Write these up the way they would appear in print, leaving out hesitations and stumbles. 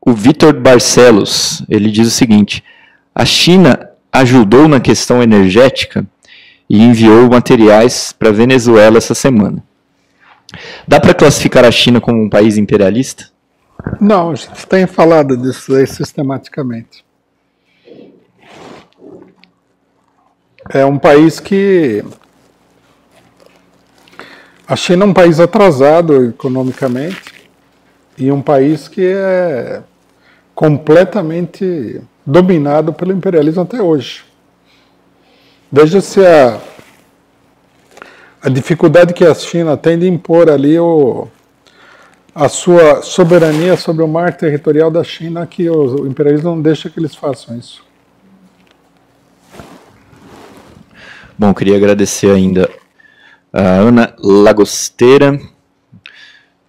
o Vitor Barcelos, ele diz o seguinte: a China ajudou na questão energética e enviou materiais para a Venezuela essa semana. Dá para classificar a China como um país imperialista? Não, a gente tem falado disso aí sistematicamente. É um país que... A China é um país atrasado economicamente e um país que é completamente dominado pelo imperialismo até hoje. Veja-se a dificuldade que a China tem de impor ali a sua soberania sobre o mar territorial da China, que o imperialismo não deixa que eles façam isso. Bom, queria agradecer ainda a Ana Lagosteira,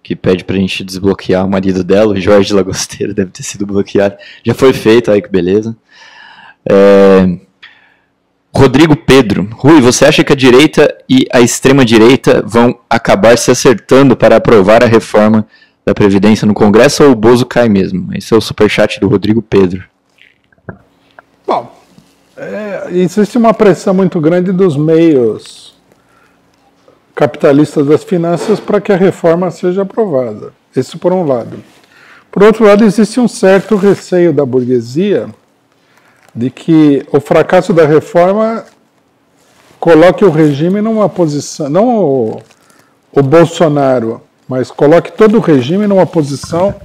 que pede para a gente desbloquear o marido dela, o Jorge Lagosteira, deve ter sido bloqueado. Já foi feito, aí que beleza. Rodrigo Pedro. Rui, você acha que a direita e a extrema-direita vão acabar se acertando para aprovar a reforma da Previdência no Congresso ou o Bozo cai mesmo? Esse é o superchat do Rodrigo Pedro. Bom, existe uma pressão muito grande dos meios capitalistas das finanças para que a reforma seja aprovada. Isso por um lado. Por outro lado, existe um certo receio da burguesia de que o fracasso da reforma coloque o regime numa posição, não o Bolsonaro, mas coloque todo o regime numa posição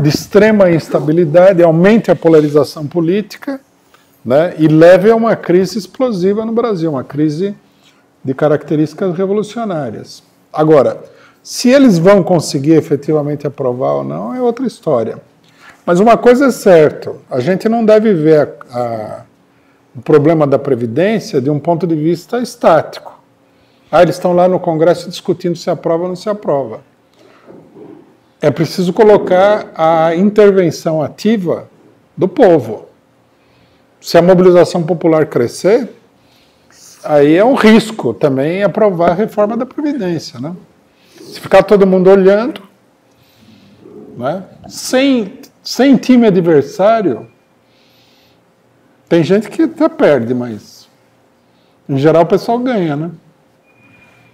de extrema instabilidade, aumente a polarização política, né, e leve a uma crise explosiva no Brasil, uma crise de características revolucionárias. Agora, se eles vão conseguir efetivamente aprovar ou não, é outra história. Mas uma coisa é certa, a gente não deve ver o problema da Previdência de um ponto de vista estático. Eles estão lá no Congresso discutindo se aprova ou não se aprova. É preciso colocar a intervenção ativa do povo. Se a mobilização popular crescer, aí é um risco também aprovar a reforma da Previdência, né? Se ficar todo mundo olhando, né, sem time adversário, tem gente que até perde, mas em geral o pessoal ganha, né?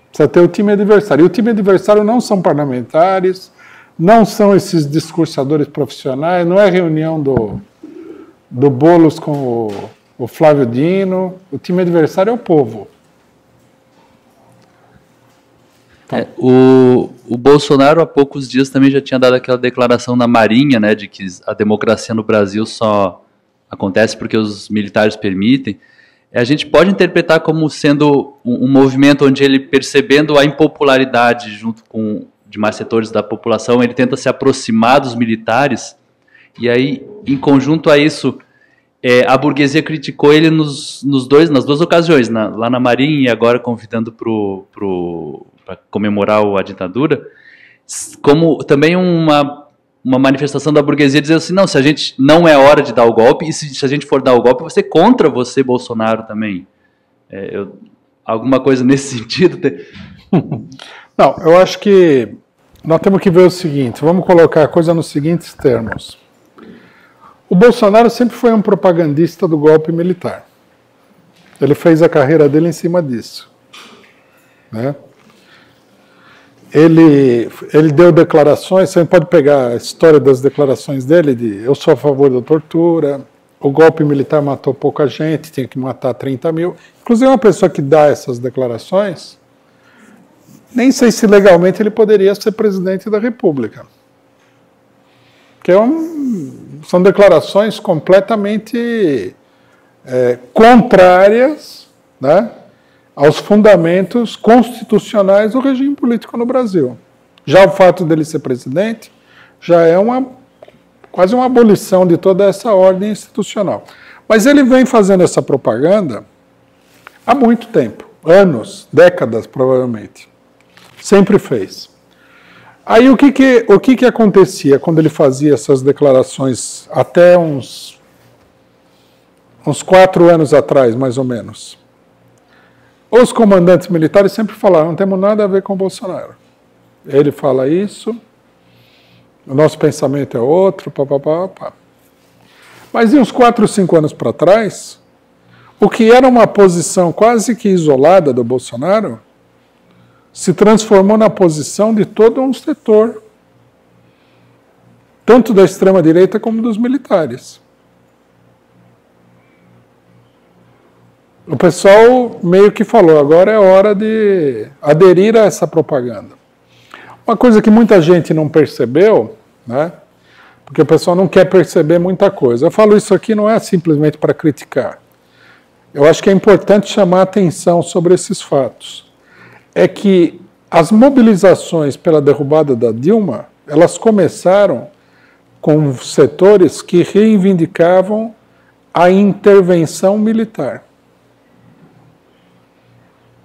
Precisa ter o time adversário. E o time adversário não são parlamentares, não são esses discursadores profissionais, não é reunião do Boulos com o Flávio Dino. O time adversário é o povo. O Bolsonaro há poucos dias também já tinha dado aquela declaração na Marinha, né, de que a democracia no Brasil só acontece porque os militares permitem. A gente pode interpretar como sendo um movimento onde ele, percebendo a impopularidade junto com demais setores da população, ele tenta se aproximar dos militares, e aí, em conjunto a isso, a burguesia criticou ele nas duas ocasiões, lá na Marinha e agora convidando para comemorar a ditadura, como também uma manifestação da burguesia dizendo assim, não, se a gente não é hora de dar o golpe, e se a gente for dar o golpe, vai ser contra você, Bolsonaro, também. Alguma coisa nesse sentido? Não, eu acho que nós temos que ver o seguinte, vamos colocar a coisa nos seguintes termos. O Bolsonaro sempre foi um propagandista do golpe militar. Ele fez a carreira dele em cima disso, né? Ele deu declarações, você pode pegar a história das declarações dele, de eu sou a favor da tortura, o golpe militar matou pouca gente, tinha que matar 30 mil. Inclusive uma pessoa que dá essas declarações, nem sei se legalmente ele poderia ser presidente da República. Porque são declarações completamente contrárias, né, aos fundamentos constitucionais do regime político no Brasil. Já o fato dele ser presidente já é quase uma abolição de toda essa ordem institucional. Mas ele vem fazendo essa propaganda há muito tempo, anos, décadas provavelmente. Sempre fez. Aí o que acontecia quando ele fazia essas declarações até uns 4 anos atrás, mais ou menos? Os comandantes militares sempre falaram, não temos nada a ver com o Bolsonaro. Ele fala isso, o nosso pensamento é outro, papapá. Mas em uns 4 ou 5 anos para trás, o que era uma posição quase que isolada do Bolsonaro se transformou na posição de todo um setor, tanto da extrema-direita como dos militares. O pessoal meio que falou, agora é hora de aderir a essa propaganda. Uma coisa que muita gente não percebeu, né? Porque o pessoal não quer perceber muita coisa. Eu falo isso aqui não é simplesmente para criticar. Eu acho que é importante chamar a atenção sobre esses fatos. É que as mobilizações pela derrubada da Dilma, elas começaram com setores que reivindicavam a intervenção militar.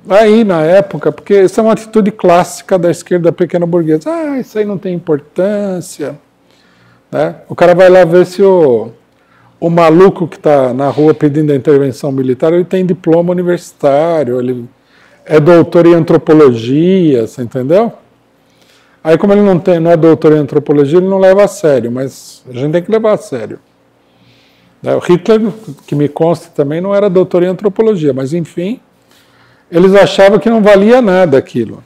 Aí, na época, porque isso é uma atitude clássica da esquerda pequena burguesa. Ah, isso aí não tem importância. Né? O cara vai lá ver se o maluco que está na rua pedindo a intervenção militar, ele tem diploma universitário, ele é doutor em antropologia, você entendeu? Aí, como ele não é doutor em antropologia, ele não leva a sério, mas a gente tem que levar a sério. O Hitler, que me consta também, não era doutor em antropologia, mas enfim, eles achavam que não valia nada aquilo.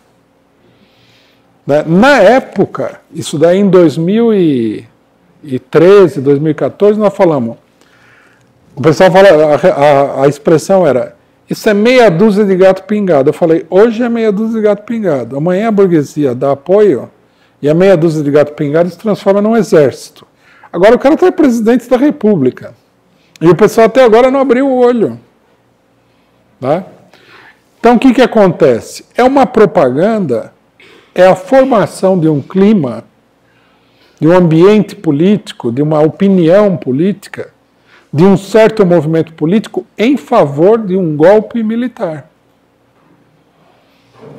Na época, isso daí em 2013, 2014, nós falamos, o pessoal fala, a expressão era, isso é meia dúzia de gato pingado. Eu falei, hoje é meia dúzia de gato pingado, amanhã a burguesia dá apoio e a meia dúzia de gato pingado se transforma num exército. Agora o cara está presidente da República e o pessoal até agora não abriu o olho. Tá? Então o que acontece? É uma propaganda, é a formação de um clima, de um ambiente político, de uma opinião política, de um certo movimento político em favor de um golpe militar.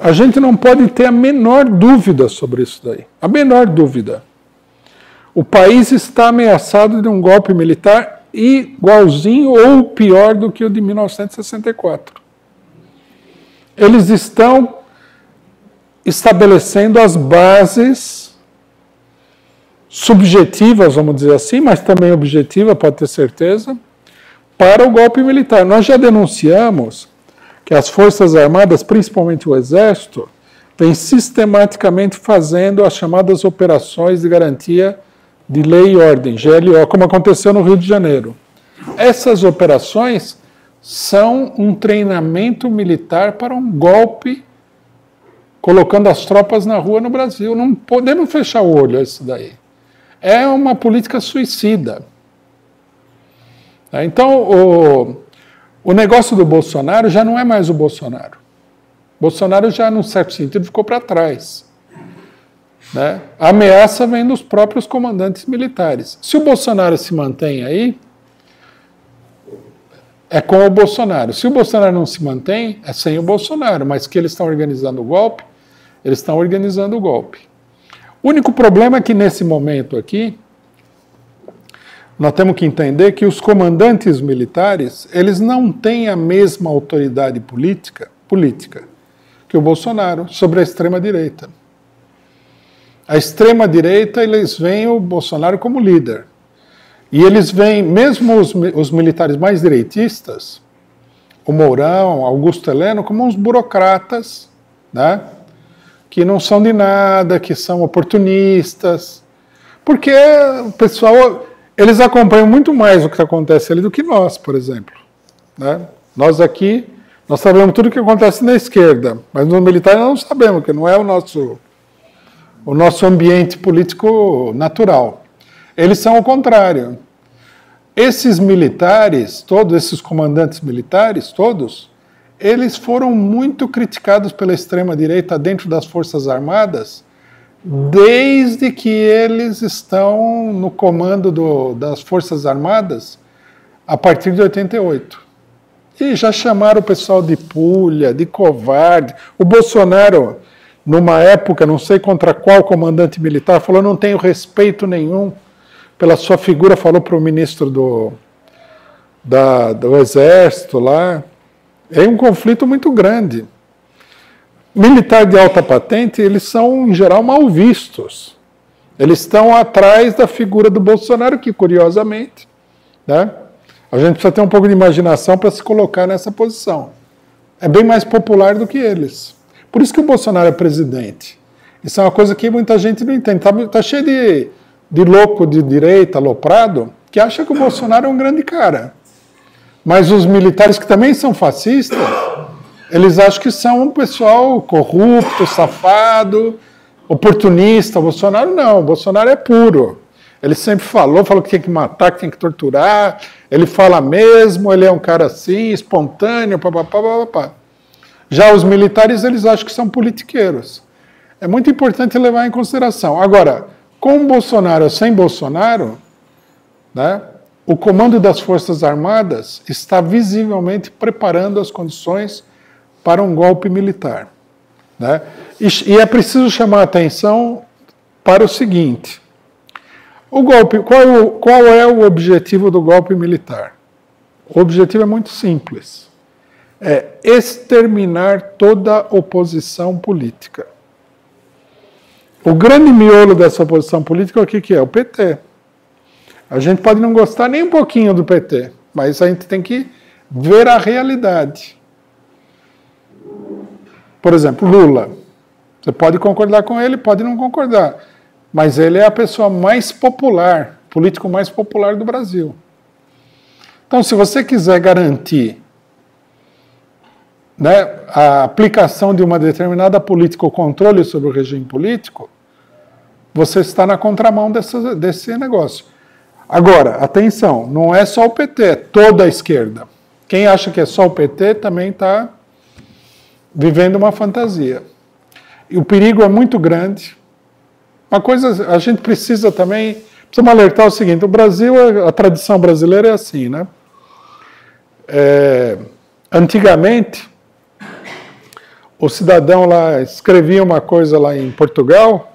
A gente não pode ter a menor dúvida sobre isso daí. A menor dúvida. O país está ameaçado de um golpe militar igualzinho ou pior do que o de 1964. Eles estão estabelecendo as bases subjetivas, vamos dizer assim, mas também objetiva, pode ter certeza, para o golpe militar. Nós já denunciamos que as Forças Armadas, principalmente o Exército, vêm sistematicamente fazendo as chamadas operações de garantia de lei e ordem, GLO, como aconteceu no Rio de Janeiro. Essas operações são um treinamento militar para um golpe, colocando as tropas na rua no Brasil. Não podemos fechar o olho a isso daí. É uma política suicida. Então, o negócio do Bolsonaro já não é mais o Bolsonaro. Bolsonaro já, num certo sentido, ficou para trás. Né? A ameaça vem dos próprios comandantes militares. Se o Bolsonaro se mantém aí, é com o Bolsonaro. Se o Bolsonaro não se mantém, é sem o Bolsonaro. Mas que eles estão organizando o golpe, eles estão organizando o golpe. O único problema é que, nesse momento aqui, nós temos que entender que os comandantes militares, eles não têm a mesma autoridade política que o Bolsonaro sobre a extrema-direita. A extrema-direita, eles veem o Bolsonaro como líder. E eles veem, mesmo os militares mais direitistas, o Mourão, Augusto Heleno, como uns burocratas, né? Que não são de nada, que são oportunistas. Porque o pessoal, eles acompanham muito mais o que acontece ali do que nós, por exemplo. Né? Nós aqui, nós sabemos tudo o que acontece na esquerda, mas nos militares nós não sabemos, porque não é o nosso ambiente político natural. Eles são o contrário. Esses militares, todos esses comandantes militares, todos, eles foram muito criticados pela extrema-direita dentro das Forças Armadas, desde que eles estão no comando das Forças Armadas a partir de 88. E já chamaram o pessoal de pulha, de covarde. O Bolsonaro, numa época, não sei contra qual comandante militar, falou: não tenho respeito nenhum pela sua figura, falou para o ministro do Exército lá. É um conflito muito grande. Militar de alta patente, eles são, em geral, mal vistos. Eles estão atrás da figura do Bolsonaro, que, curiosamente, né, a gente precisa ter um pouco de imaginação para se colocar nessa posição. É bem mais popular do que eles. Por isso que o Bolsonaro é presidente. Isso é uma coisa que muita gente não entende. Tá cheio de louco de direita, aloprado, que acha que o Bolsonaro é um grande cara. Mas os militares, que também são fascistas, eles acham que são um pessoal corrupto, safado, oportunista. O Bolsonaro não, o Bolsonaro é puro. Ele sempre falou que tem que matar, que tem que torturar, ele fala mesmo, ele é um cara assim, espontâneo, papapá. Já os militares, eles acham que são politiqueiros. É muito importante levar em consideração. Agora, com Bolsonaro ou sem Bolsonaro, né, o comando das Forças Armadas está visivelmente preparando as condições para um golpe militar. Né? E é preciso chamar a atenção para o seguinte: o golpe, qual é o objetivo do golpe militar? O objetivo é muito simples. É exterminar toda oposição política. O grande miolo dessa oposição política, o que é? O PT. A gente pode não gostar nem um pouquinho do PT, mas a gente tem que ver a realidade. Por exemplo, Lula. Você pode concordar com ele, pode não concordar, mas ele é a pessoa mais popular, político mais popular do Brasil. Então, se você quiser garantir, né, a aplicação de uma determinada política, o controle sobre o regime político, você está na contramão desse negócio. Agora, atenção, não é só o PT, é toda a esquerda. Quem acha que é só o PT também está vivendo uma fantasia. E o perigo é muito grande. Uma coisa, a gente precisa também, precisamos alertar o seguinte: o Brasil, a tradição brasileira é assim, né? Antigamente, o cidadão lá escrevia uma coisa lá em Portugal,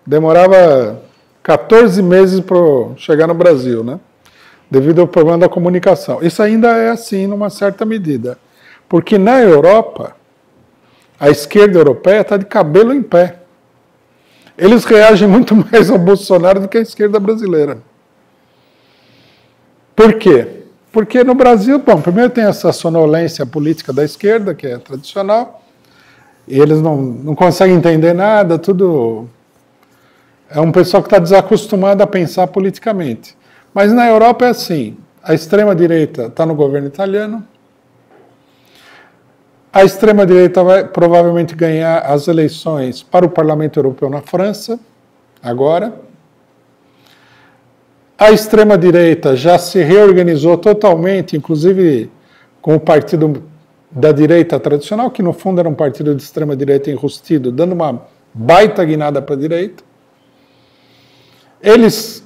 demorava 14 meses para chegar no Brasil, né? Devido ao problema da comunicação. Isso ainda é assim, numa certa medida. Porque na Europa, a esquerda europeia está de cabelo em pé. Eles reagem muito mais ao Bolsonaro do que a esquerda brasileira. Por quê? Porque no Brasil, bom, primeiro tem essa sonolência política da esquerda, que é tradicional, e eles não conseguem entender nada, tudo... É um pessoal que está desacostumado a pensar politicamente. Mas na Europa é assim: a extrema-direita está no governo italiano, a extrema-direita vai provavelmente ganhar as eleições para o Parlamento Europeu na França, agora. A extrema-direita já se reorganizou totalmente, inclusive com o partido da direita tradicional, que no fundo era um partido de extrema-direita enrustido, dando uma baita guinada para a direita. Eles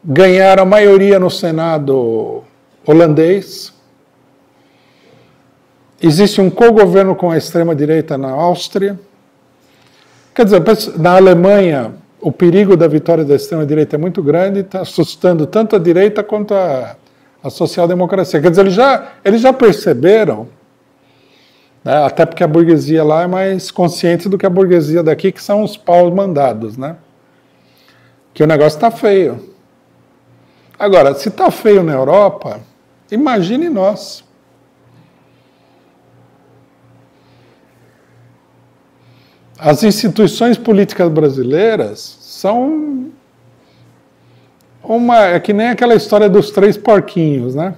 ganharam a maioria no Senado holandês. Existe um co-governo com a extrema-direita na Áustria. Quer dizer, na Alemanha, o perigo da vitória da extrema-direita é muito grande, está assustando tanto a direita quanto a social-democracia. Quer dizer, eles já perceberam, né, até porque a burguesia lá é mais consciente do que a burguesia daqui, que são os paus mandados, né? Que o negócio está feio. Agora, se está feio na Europa, imagine nós. As instituições políticas brasileiras são é que nem aquela história dos 3 porquinhos, né?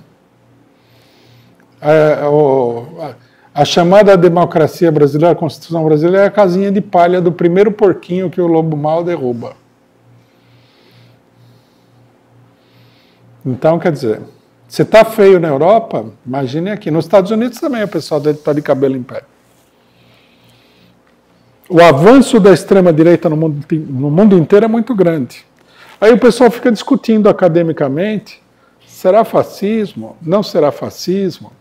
A chamada democracia brasileira, a Constituição brasileira, é a casinha de palha do primeiro porquinho que o lobo mau derruba. Então, quer dizer, se está feio na Europa, imagine aqui. Nos Estados Unidos também o pessoal está de cabelo em pé. O avanço da extrema-direita no mundo inteiro é muito grande. Aí o pessoal fica discutindo academicamente: será fascismo? Não será fascismo?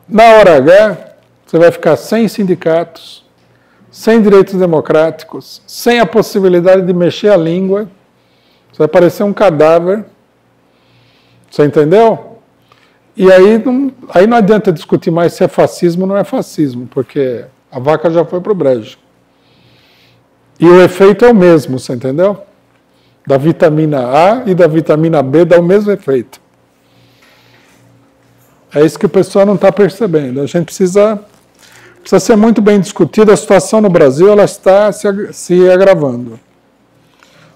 Na hora H, você vai ficar sem sindicatos, sem direitos democráticos, sem a possibilidade de mexer a língua. Você vai parecer um cadáver. Você entendeu? E aí não adianta discutir mais se é fascismo ou não é fascismo, porque a vaca já foi para o brejo. E o efeito é o mesmo, você entendeu? Da vitamina A e da vitamina B dá o mesmo efeito. É isso que o pessoal não está percebendo. A gente precisa ser muito bem discutida. A situação no Brasil ela está se agravando.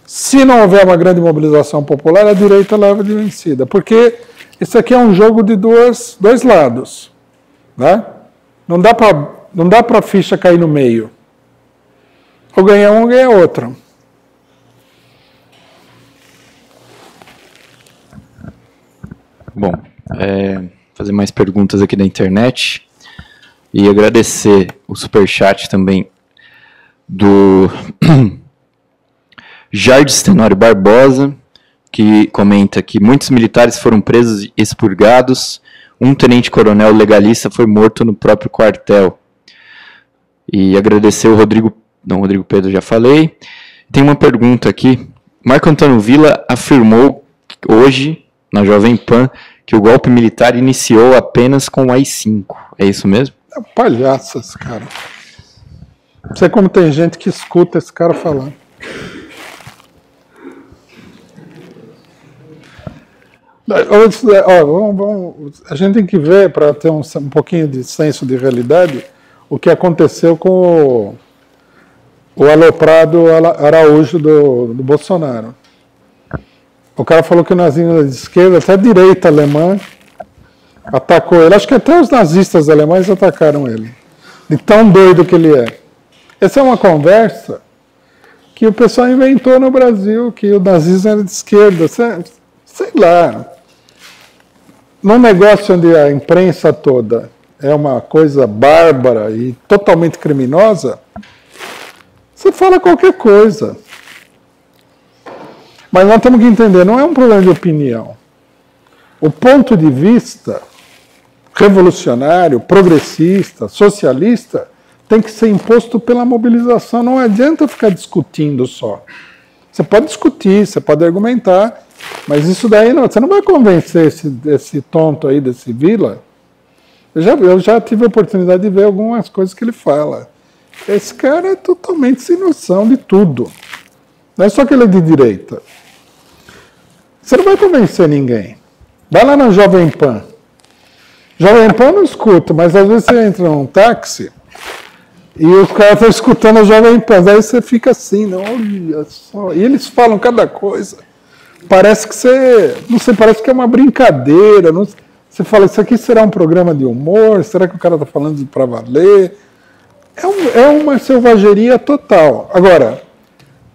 Se não houver uma grande mobilização popular, a direita leva de vencida. Porque isso aqui é um jogo de dois lados. Né? Não dá para a ficha cair no meio. Ou ganha um ou ganha outro. Bom, fazer mais perguntas aqui da internet e agradecer o superchat também do Jardes Tenório Barbosa, que comenta que muitos militares foram presos e expurgados, um tenente-coronel legalista foi morto no próprio quartel. E agradecer o Rodrigo Pedro, já falei. Tem uma pergunta aqui. Marco Antônio Villa afirmou hoje, na Jovem Pan, que o golpe militar iniciou apenas com o AI-5. É isso mesmo? É um palhaço esse cara. Não sei como tem gente que escuta esse cara falando. A gente tem que ver, para ter um pouquinho de senso de realidade, o que aconteceu com o aloprado Araújo do Bolsonaro. O cara falou que o nazismo de esquerda, até a direita alemã, atacou ele. Acho que até os nazistas alemães atacaram ele. De tão doido que ele é. Essa é uma conversa que o pessoal inventou no Brasil, que o nazismo era de esquerda. Sei lá. Num negócio onde a imprensa toda é uma coisa bárbara e totalmente criminosa, você fala qualquer coisa. Mas nós temos que entender, não é um problema de opinião. O ponto de vista revolucionário, progressista, socialista, tem que ser imposto pela mobilização. Não adianta ficar discutindo só. Você pode discutir, você pode argumentar, mas isso daí não, você não vai convencer esse tonto aí, desse Villa. Eu já tive a oportunidade de ver algumas coisas que ele fala. Esse cara é totalmente sem noção de tudo. Não é só que ele é de direita. Você não vai convencer ninguém. Vai lá na Jovem Pan. Jovem Pan não escuta, mas às vezes você entra num táxi e os caras estão escutando a Jovem Pan. Daí você fica assim, não, olha só. E eles falam cada coisa. Parece que não sei, parece que é uma brincadeira. Você fala, isso aqui será um programa de humor? Será que o cara está falando para valer? É uma selvageria total. Agora,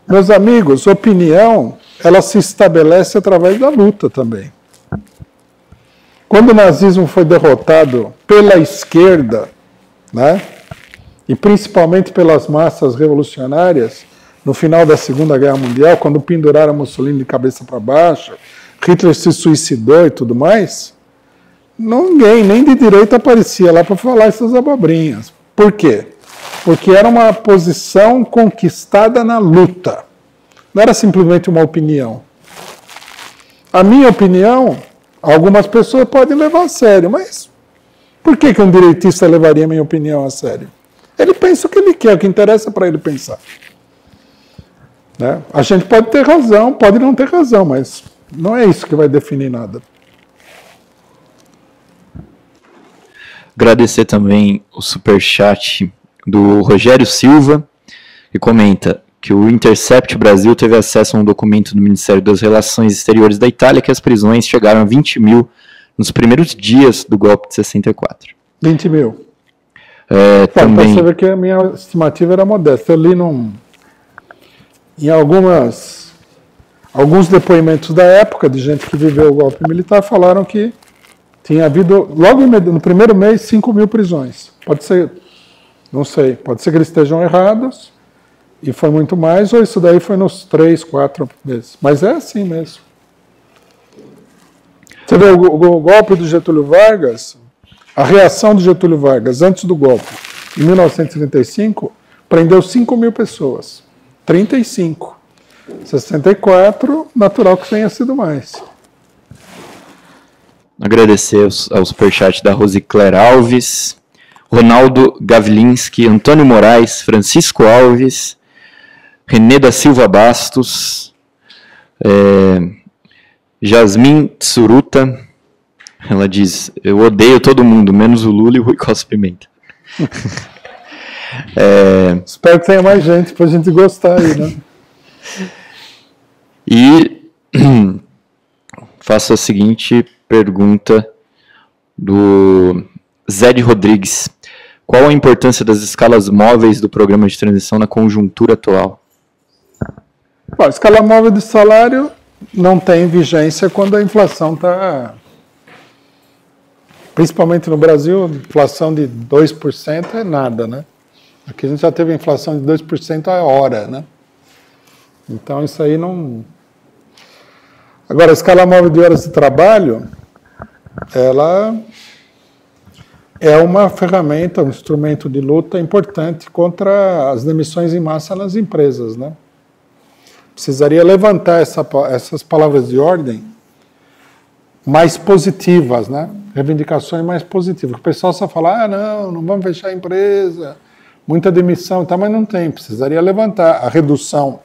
meus amigos, opinião, ela se estabelece através da luta também. Quando o nazismo foi derrotado pela esquerda, né, e principalmente pelas massas revolucionárias, no final da Segunda Guerra Mundial, quando penduraram Mussolini de cabeça para baixo, Hitler se suicidou e tudo mais, ninguém, nem de direita, aparecia lá para falar essas abobrinhas. Por quê? Porque era uma posição conquistada na luta. Não era simplesmente uma opinião. A minha opinião, algumas pessoas podem levar a sério, mas por que um direitista levaria a minha opinião a sério? Ele pensa o que ele quer, o que interessa para ele pensar. Né? A gente pode ter razão, pode não ter razão, mas não é isso que vai definir nada. Agradecer também o superchat do Rogério Silva, que comenta que o Intercept Brasil teve acesso a um documento do Ministério das Relações Exteriores da Itália que as prisões chegaram a 20 mil nos primeiros dias do golpe de 64. 20 mil. Também... Você vê que a minha estimativa era modesta. Eu li em alguns depoimentos da época, de gente que viveu o golpe militar, falaram que tinha havido, logo no primeiro mês, 5 mil prisões. Pode ser, não sei, pode ser que eles estejam errados, e foi muito mais, ou isso daí foi nos 3, 4 meses. Mas é assim mesmo. Você vê o golpe do Getúlio Vargas, a reação do Getúlio Vargas antes do golpe, em 1935, prendeu 5 mil pessoas. 35. 64, natural que tenha sido mais. Agradecer ao superchat da Rosicler Alves, Ronaldo Gavlinski, Antônio Moraes, Francisco Alves, Renê da Silva Bastos, Jasmin Tsuruta, ela diz, eu odeio todo mundo, menos o Lula e o Rui Costa Pimenta. Espero que tenha mais gente pra gente gostar aí, né? E faço a seguinte pergunta do Zé de Rodrigues. Qual a importância das escalas móveis do programa de transição na conjuntura atual? Bom, a escala móvel de salário não tem vigência quando a inflação está... Principalmente no Brasil, inflação de 2% é nada, né? Aqui a gente já teve inflação de 2% a hora, né? Então isso aí não... Agora, a escala móvel de horas de trabalho, ela é uma ferramenta, um instrumento de luta importante contra as demissões em massa nas empresas, né? Precisaria levantar essas palavras de ordem mais positivas, né? Reivindicações mais positivas. O pessoal só fala, não vamos fechar a empresa, muita demissão, tá, mas não tem. Precisaria levantar a redução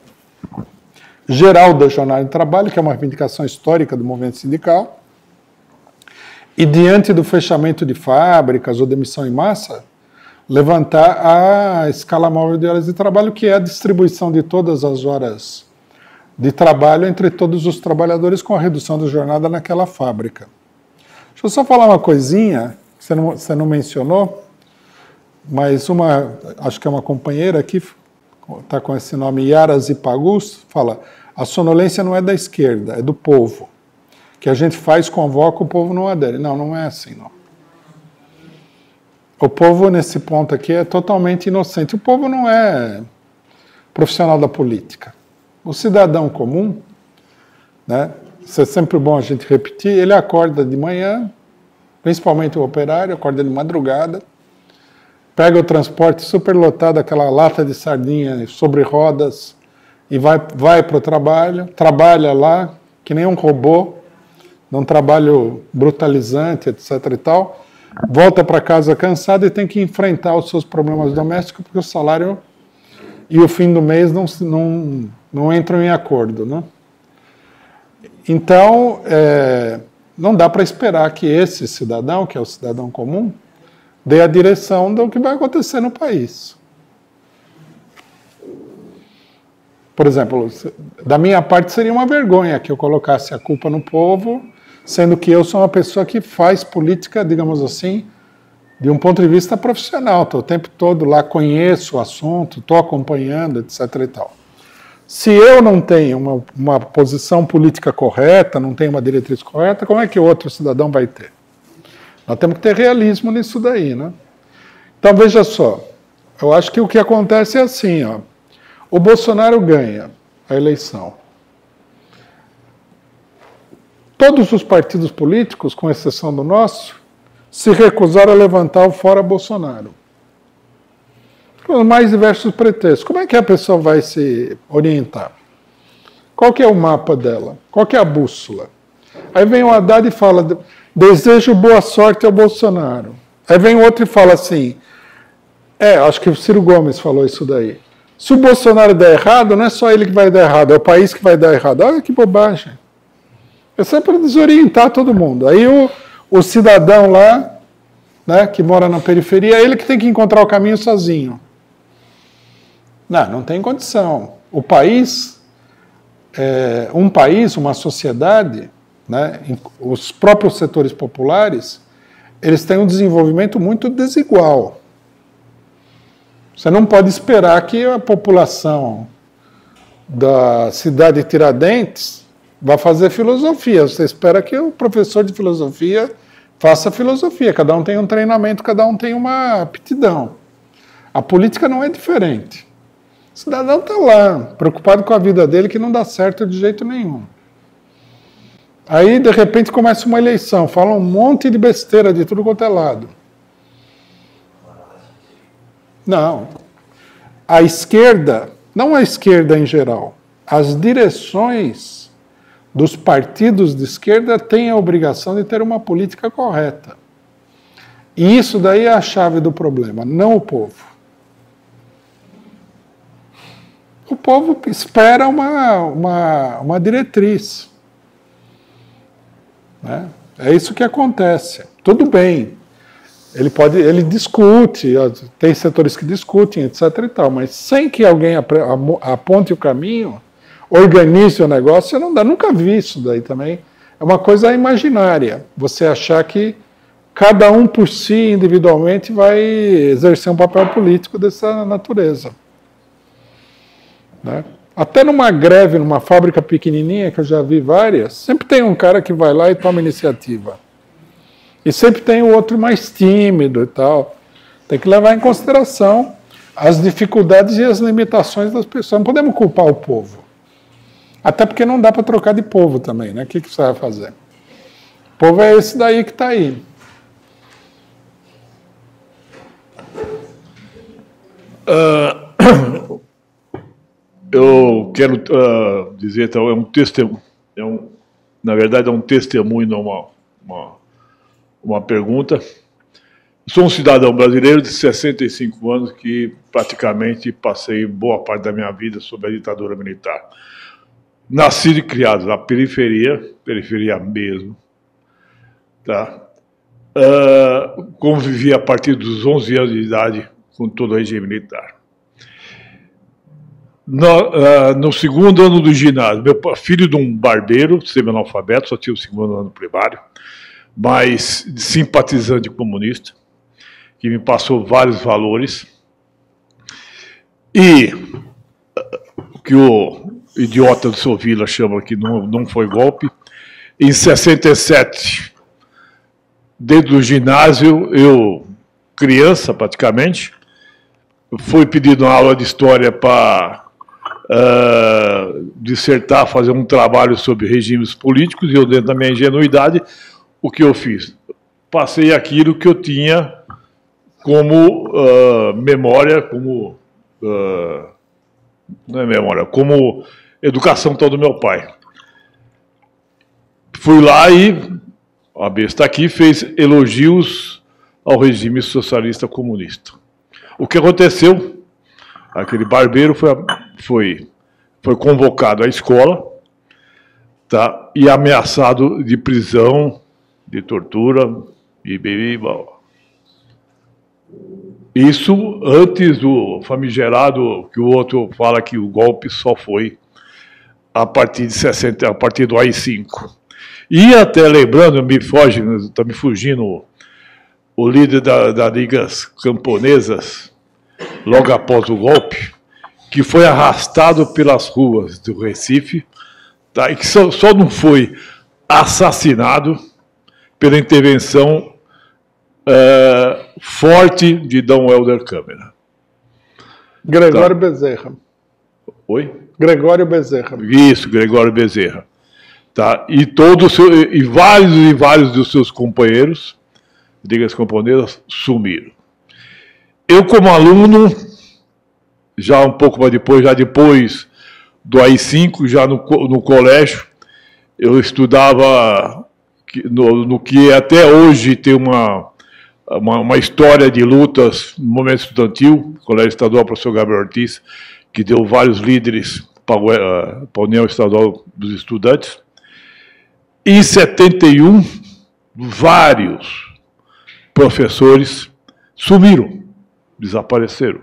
geral da jornada de trabalho, que é uma reivindicação histórica do movimento sindical, e diante do fechamento de fábricas ou demissão em massa, levantar a escala móvel de horas de trabalho, que é a distribuição de todas as horas de trabalho entre todos os trabalhadores com a redução da jornada naquela fábrica. Deixa eu só falar uma coisinha, que você não mencionou, mas acho que é uma companheira aqui, está com esse nome, Yara Zipagus, fala, a sonolência não é da esquerda, é do povo. Que a gente faz, convoca, o povo não adere. Não, não é assim, não. O povo, nesse ponto aqui, é totalmente inocente. O povo não é profissional da política. O cidadão comum, né, isso é sempre bom a gente repetir, ele acorda de manhã, principalmente o operário, acorda de madrugada, pega o transporte superlotado, aquela lata de sardinha sobre rodas, e vai para o trabalho, trabalha lá, que nem um robô, num trabalho brutalizante, etc. e tal, volta para casa cansado e tem que enfrentar os seus problemas domésticos, porque o salário e o fim do mês não entram em acordo, né? Então, não dá para esperar que esse cidadão, que é o cidadão comum, dê a direção do que vai acontecer no país. Por exemplo, da minha parte seria uma vergonha que eu colocasse a culpa no povo, sendo que eu sou uma pessoa que faz política, digamos assim, de um ponto de vista profissional. Estou o tempo todo lá, conheço o assunto, estou acompanhando, etc. e tal. Se eu não tenho uma posição política correta, não tenho uma diretriz correta, como é que o outro cidadão vai ter? Nós temos que ter realismo nisso daí, né? Então, veja só, eu acho que o que acontece é assim, ó. O Bolsonaro ganha a eleição. Todos os partidos políticos, com exceção do nosso, se recusaram a levantar o fora Bolsonaro. Com os mais diversos pretextos. Como é que a pessoa vai se orientar? Qual que é o mapa dela? Qual que é a bússola? Aí vem o Haddad e fala, desejo boa sorte ao Bolsonaro. Aí vem outro e fala assim, acho que o Ciro Gomes falou isso daí. Se o Bolsonaro der errado, não é só ele que vai dar errado, é o país que vai dar errado. Olha que bobagem. É só para desorientar todo mundo. Aí o cidadão lá, né, que mora na periferia, é ele que tem que encontrar o caminho sozinho. Não tem condição. O país, uma sociedade, né, os próprios setores populares, eles têm um desenvolvimento muito desigual. Você não pode esperar que a população da cidade de Tiradentes vá fazer filosofia. Você espera que o professor de filosofia faça filosofia. Cada um tem um treinamento, cada um tem uma aptidão. A política não é diferente. O cidadão está lá, preocupado com a vida dele, que não dá certo de jeito nenhum. Aí, de repente, começa uma eleição, fala um monte de besteira de tudo quanto é lado. Não. A esquerda, não a esquerda em geral, as direções dos partidos de esquerda têm a obrigação de ter uma política correta. E isso daí é a chave do problema, não o povo. O povo espera uma diretriz. Né? É isso que acontece. Tudo bem. Ele discute, tem setores que discutem, etc. e tal, mas sem que alguém aponte o caminho, organize o negócio, não dá. Nunca vi isso daí também. É uma coisa imaginária. Você achar que cada um por si, individualmente, vai exercer um papel político dessa natureza. Né? Até numa greve, numa fábrica pequenininha, que eu já vi várias, sempre tem um cara que vai lá e toma iniciativa. E sempre tem o outro mais tímido e tal. Tem que levar em consideração as dificuldades e as limitações das pessoas. Não podemos culpar o povo. Até porque não dá para trocar de povo também, né? O que você vai fazer? O povo é esse daí que está aí. Eu quero dizer, então, é um testemunho, na verdade é um testemunho, não uma pergunta. Sou um cidadão brasileiro de 65 anos que praticamente passei boa parte da minha vida sob a ditadura militar. Nascido e criado na periferia mesmo, tá? Convivi a partir dos 11 anos de idade com todo o regime militar. No segundo ano do ginásio, filho de um barbeiro, semi-analfabeto, só tinha o segundo ano primário, mas simpatizante comunista, que me passou vários valores, e o que o idiota do seu Vila chama que não foi golpe. Em 67, dentro do ginásio, eu, criança praticamente, fui pedido uma aula de história para dissertar, fazer um trabalho sobre regimes políticos, e eu, dentro da minha ingenuidade, o que eu fiz? Passei aquilo que eu tinha como memória, como não é memória, como educação tal do meu pai. Fui lá e a besta aqui fez elogios ao regime socialista comunista. O que aconteceu? Aquele barbeiro foi convocado à escola, tá, e ameaçado de prisão, de tortura, e isso antes do famigerado, que o outro fala que o golpe só foi a partir de 60, a partir do AI-5. E até lembrando, está me fugindo o líder das ligas camponesas, logo após o golpe, que foi arrastado pelas ruas do Recife, tá, e que só não foi assassinado pela intervenção forte de D. Helder Câmara. Gregório Bezerra. Oi? Gregório Bezerra. Isso, Gregório Bezerra. Tá? E vários dos seus companheiros, ligas camponesas, sumiram. Eu, como aluno, já um pouco mais depois, já depois do AI-5, já no colégio, eu estudava no que até hoje tem uma história de lutas no momento estudantil, Colégio Estadual Professor Gabriel Ortiz, que deu vários líderes para a União Estadual dos Estudantes. Em 71, vários professores sumiram, desapareceram.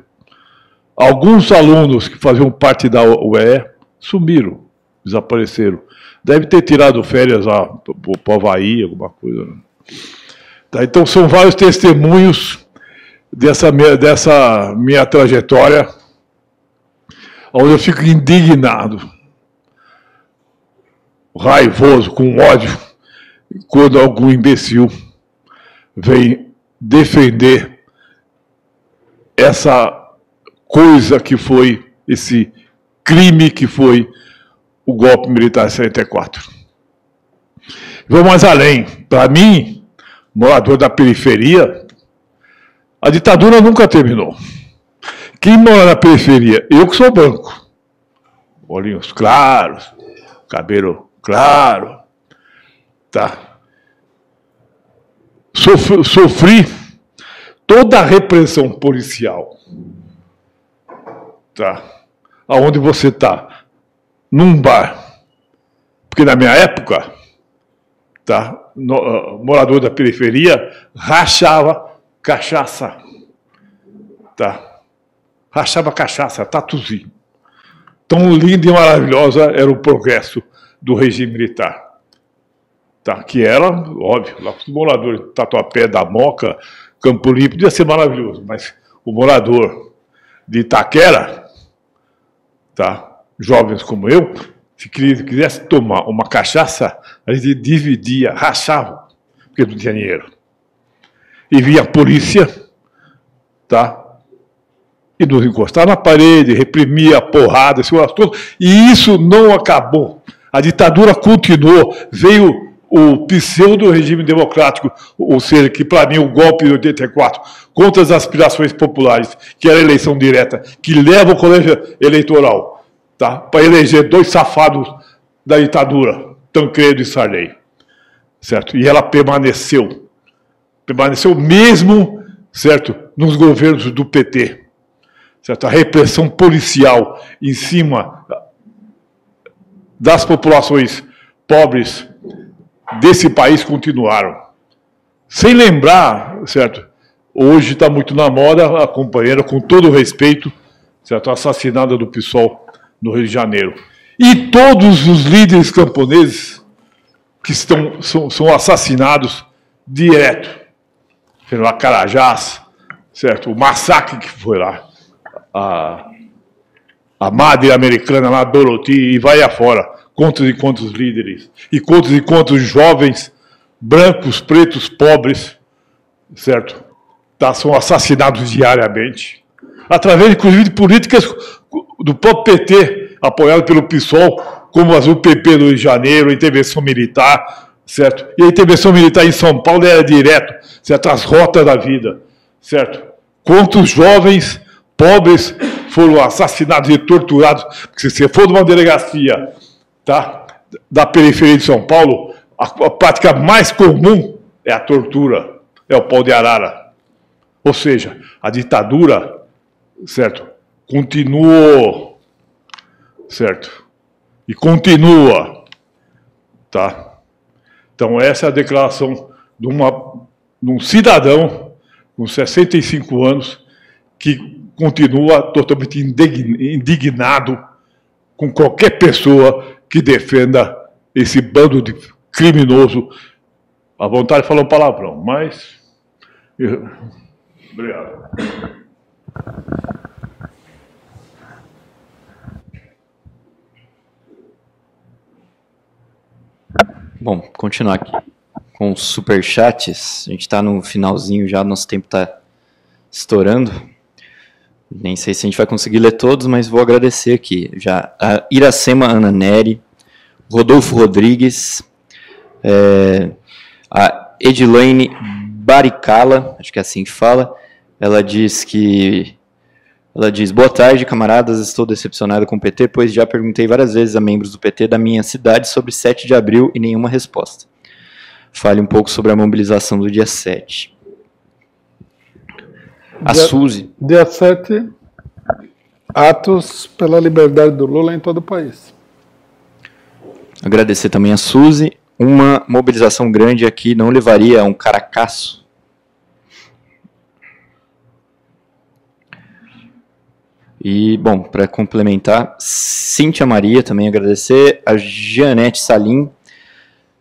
Alguns alunos que faziam parte da UE sumiram, desapareceram. Deve ter tirado férias para o Havaí, alguma coisa. Tá, então, são vários testemunhos dessa minha trajetória, onde eu fico indignado, raivoso, com ódio, quando algum imbecil vem defender essa coisa que foi, esse crime que foi o golpe militar de 74. Vou mais além. Para mim, morador da periferia, a ditadura nunca terminou. Quem mora na periferia? Eu que sou branco. Olhinhos claros, cabelo claro. Tá. Sofri toda a repressão policial. Tá. aonde você está, num bar, porque na minha época, tá, morador da periferia rachava cachaça, tá, rachava cachaça, tatuzinho. Tão linda e maravilhosa era o progresso do regime militar. Tá, que era, óbvio, lá para os moradores de Tatuapé, da Moca, Campo Limpo, podia ser maravilhoso, mas o morador de Itaquera, tá, jovens como eu, se quisesse tomar uma cachaça, a gente dividia, rachava, porque não tinha dinheiro. E vinha a polícia, tá, e nos encostava na parede, reprimia a porrada, segurança toda, e isso não acabou. A ditadura continuou, veio o pseudo-regime democrático, ou seja, que para mim o golpe de 84, contra as aspirações populares, que era a eleição direta, que leva o colégio eleitoral, tá, para eleger dois safados da ditadura, Tancredo e Sarney, certo? E ela permaneceu mesmo, certo, nos governos do PT, certo? A repressão policial em cima das populações pobres desse país continuaram. Sem lembrar, certo? Hoje está muito na moda a companheira, com todo o respeito, certo? Assassinada do PSOL no Rio de Janeiro. E todos os líderes camponeses que são assassinados direto. A Carajás, certo? O massacre que foi lá. A madre americana lá, Dorothy, e vai afora. Quantos e quantos líderes, e quantos jovens, brancos, pretos, pobres, certo? Tá, são assassinados diariamente, através, inclusive, de políticas do próprio PT, apoiado pelo PSOL, como as UPP do Rio de Janeiro, a intervenção militar, certo? E a intervenção militar em São Paulo era direto, certo? As rotas da vida, certo? Quantos jovens pobres foram assassinados e torturados, porque se você for numa delegacia, tá, da periferia de São Paulo, a prática mais comum é a tortura, é o pau de arara. Ou seja, a ditadura, certo, continuou, certo, e continua, tá? Então essa é a declaração de um cidadão com 65 anos que continua totalmente indignado com qualquer pessoa que defenda esse bando de criminoso. À vontade de falar um palavrão, mas... Obrigado. Bom, continuar aqui com os superchats. A gente está no finalzinho já, nosso tempo está estourando. Nem sei se a gente vai conseguir ler todos, mas vou agradecer aqui. Já a Iracema Ana Neri, Rodolfo Rodrigues, a Edilaine Baricala, acho que é assim que fala. Ela diz, boa tarde, camaradas, estou decepcionado com o PT, pois já perguntei várias vezes a membros do PT da minha cidade sobre 7 de abril e nenhuma resposta. Fale um pouco sobre a mobilização do dia 7. A Suzy. Dia 7, atos pela liberdade do Lula em todo o país. Agradecer também a Suzy. Uma mobilização grande aqui não levaria a um caracaço? E, bom, para complementar, Cíntia Maria também agradecer, a Jeanette Salim,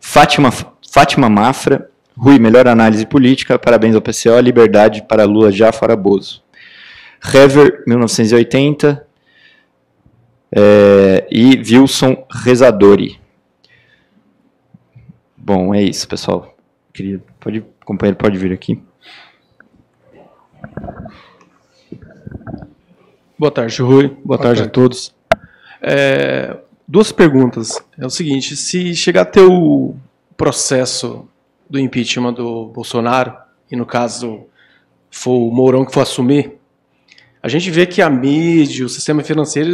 Fátima Mafra, Rui, melhor análise política, parabéns ao PCO, liberdade para Lula já fora Bozo. Hever, 1980, e Wilson Rezadori. Bom, é isso, pessoal. Companheiro, pode vir aqui. Boa tarde, Rui. Boa tarde a todos. Duas perguntas. É o seguinte, se chegar a ter o processo do impeachment do Bolsonaro, e no caso for o Mourão que for assumir, a gente vê que a mídia, o sistema financeiro,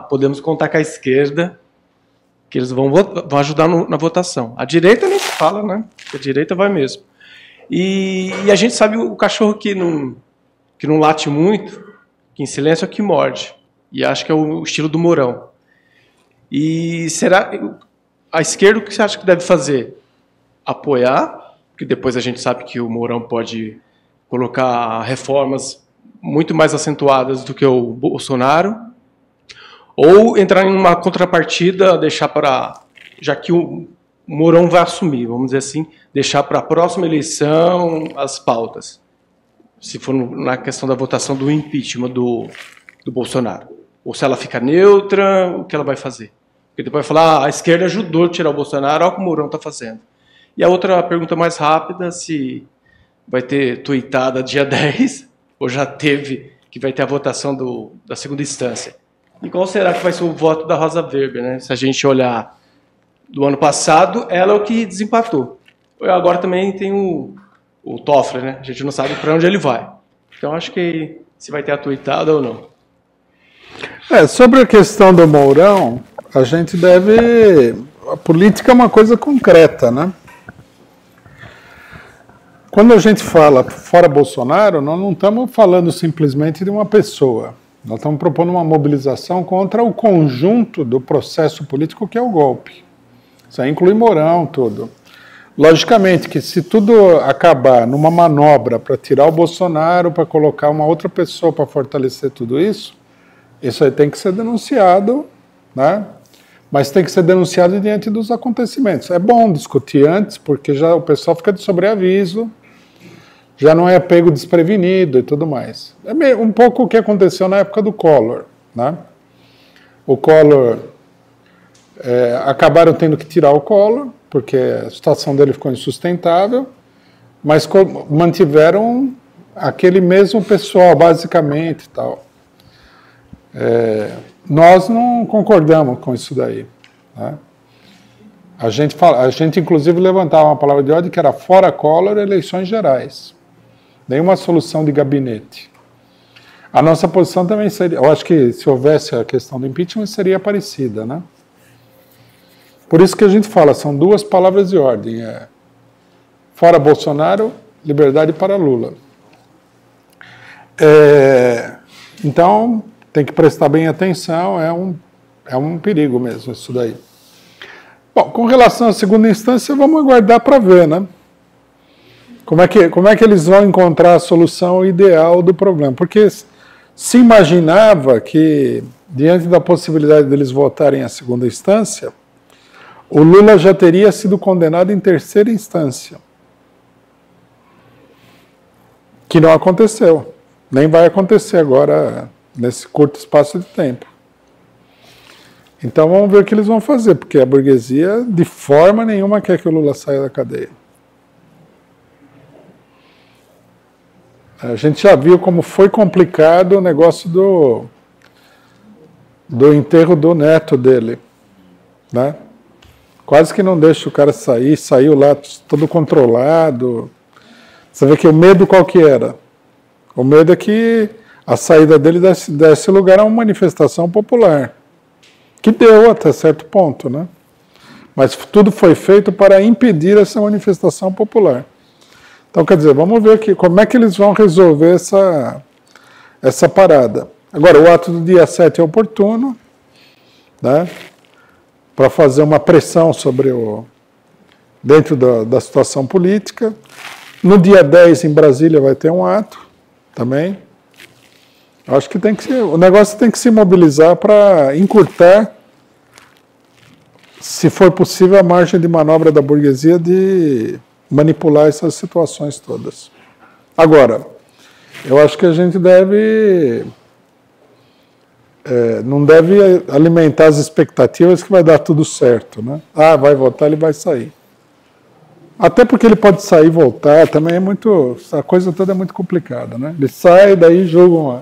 podemos contar com a esquerda, que eles vão ajudar na votação. A direita nem se fala, né? A direita vai mesmo. E a gente sabe o cachorro que não late muito, que em silêncio é que morde. E acho que é o estilo do Mourão. E será a esquerda o que você acha que deve fazer? Apoiar, porque depois a gente sabe que o Mourão pode colocar reformas muito mais acentuadas do que o Bolsonaro, ou entrar em uma contrapartida, deixar para, já que o Mourão vai assumir, vamos dizer assim, deixar para a próxima eleição as pautas, se for na questão da votação do impeachment do Bolsonaro. Ou se ela fica neutra, o que ela vai fazer? Porque depois vai falar, a esquerda ajudou a tirar o Bolsonaro, olha o que o Mourão está fazendo. E a outra pergunta mais rápida, se vai ter tuitada dia 10, ou já teve, que vai ter a votação da segunda instância. E qual será que vai ser o voto da Rosa Weber, né? Se a gente olhar do ano passado, ela é o que desempatou. Agora também tem o Toffoli, né? A gente não sabe para onde ele vai. Então acho que se vai ter a tuitada ou não. Sobre a questão do Mourão, a gente deve... A política é uma coisa concreta, né? Quando a gente fala fora Bolsonaro, nós não estamos falando simplesmente de uma pessoa. Nós estamos propondo uma mobilização contra o conjunto do processo político que é o golpe. Isso aí inclui Mourão, tudo. Logicamente que se tudo acabar numa manobra para tirar o Bolsonaro, para colocar uma outra pessoa para fortalecer tudo isso aí tem que ser denunciado, né? Mas tem que ser denunciado diante dos acontecimentos. É bom discutir antes, porque já o pessoal fica de sobreaviso, já não é pego desprevenido e tudo mais. É um pouco o que aconteceu na época do Collor, né? O Collor, acabaram tendo que tirar o Collor, porque a situação dele ficou insustentável, mas mantiveram aquele mesmo pessoal, basicamente, e tal. Nós não concordamos com isso daí, né? A gente inclusive levantava uma palavra de ordem que era fora Collor, eleições gerais. Nenhuma solução de gabinete. A nossa posição também seria, eu acho que se houvesse a questão do impeachment, seria parecida, né? Por isso que a gente fala, são duas palavras de ordem, fora Bolsonaro, liberdade para Lula. Então, tem que prestar bem atenção, é um perigo mesmo isso daí. Bom, com relação à segunda instância, vamos aguardar para ver, né? Como é que eles vão encontrar a solução ideal do problema? Porque se imaginava que, diante da possibilidade deles votarem à segunda instância, o Lula já teria sido condenado em terceira instância. Que não aconteceu. Nem vai acontecer agora, nesse curto espaço de tempo. Então vamos ver o que eles vão fazer, porque a burguesia de forma nenhuma quer que o Lula saia da cadeia. A gente já viu como foi complicado o negócio do enterro do neto dele, né? Quase que não deixa o cara sair, saiu lá todo controlado. Você vê que o medo qual que era? O medo é que a saída dele desse lugar a uma manifestação popular, que deu até certo ponto, né? Mas tudo foi feito para impedir essa manifestação popular. Então, quer dizer, vamos ver como é que eles vão resolver essa parada. Agora, o ato do dia 7 é oportuno, né, para fazer uma pressão sobre dentro da situação política. No dia 10, em Brasília, vai ter um ato também. Acho que o negócio tem que se mobilizar para encurtar, se for possível, a margem de manobra da burguesia de manipular essas situações todas. Agora, eu acho que a gente não deve alimentar as expectativas que vai dar tudo certo, né? Vai votar, ele vai sair. Até porque ele pode sair e voltar, também a coisa toda é muito complicada, né? Ele sai, daí julgam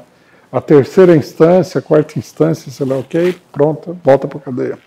a terceira instância, a quarta instância, sei lá o quê, pronto, volta para a cadeia.